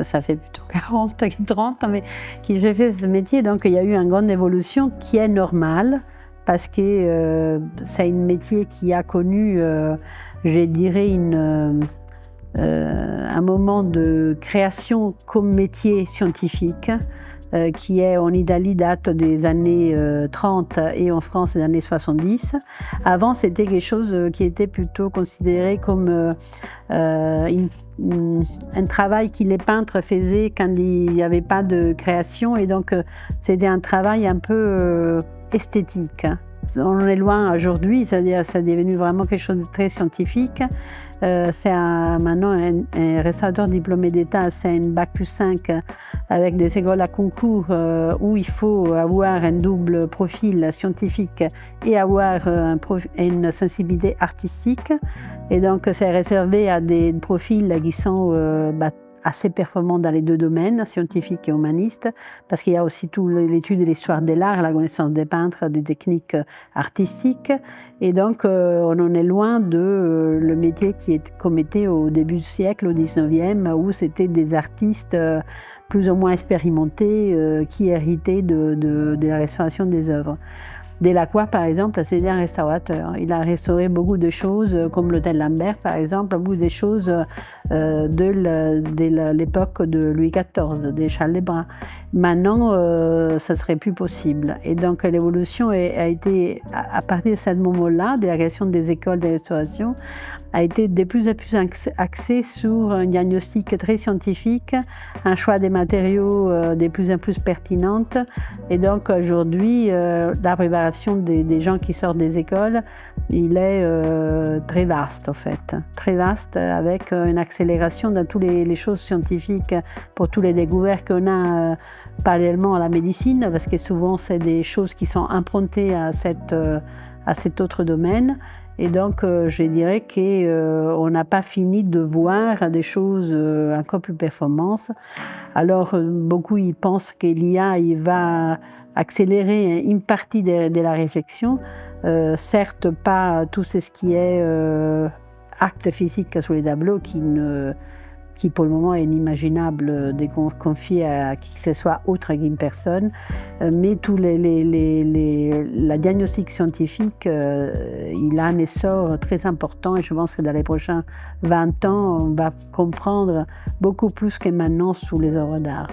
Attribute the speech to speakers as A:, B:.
A: ça fait plutôt 40, 30, mais que j'ai fait ce métier. Donc il y a eu une grande évolution qui est normale, parce que c'est un métier qui a connu, je dirais, un moment de création comme métier scientifique, qui est en Italie date des années 30 et en France des années 70. Avant, c'était quelque chose qui était plutôt considéré comme un travail que les peintres faisaient quand il n'y avait pas de création, et donc c'était un travail un peu esthétique. On en est loin aujourd'hui, c'est-à-dire c'est devenu vraiment quelque chose de très scientifique. C'est maintenant un restaurateur diplômé d'État, c'est un bac+5 avec des écoles à concours où il faut avoir un double profil scientifique et avoir une sensibilité artistique. Et donc c'est réservé à des profils qui sont assez performants dans les deux domaines, scientifique et humaniste, parce qu'il y a aussi toute l'étude de l'histoire de l'art, la connaissance des peintres, des techniques artistiques. Et donc, on en est loin de le métier comme était au début du siècle, au 19e, où c'était des artistes plus ou moins expérimentés qui héritaient de la restauration des œuvres. Delacroix, par exemple, c'est un restaurateur. Il a restauré beaucoup de choses, comme l'hôtel Lambert, par exemple, beaucoup de choses de l'époque de Louis XIV, des Charles le Brun. Maintenant, ça ne serait plus possible. Et donc, l'évolution a été, à partir de ce moment-là, de la création des écoles de restauration, a été de plus en plus axée sur un diagnostic très scientifique, un choix des matériaux de plus en plus pertinentes. Et donc aujourd'hui, la préparation des gens qui sortent des écoles, il est très vaste en fait. Très vaste, avec une accélération dans toutes les choses scientifiques pour tous les découvertes qu'on a parallèlement à la médecine, parce que souvent c'est des choses qui sont empruntées à cet autre domaine. Et donc, je dirais qu'on n'a pas fini de voir des choses encore plus performantes. Alors, beaucoup ils pensent que l'IA va accélérer une partie de la réflexion. Certes, pas tout ce qui est acte physique sur les tableaux qui pour le moment est inimaginable de confier à qui que ce soit autre qu'une personne, mais tout la diagnostic scientifique, il a un essor très important, et je pense que dans les prochains 20 ans, on va comprendre beaucoup plus que maintenant sous les œuvres d'art.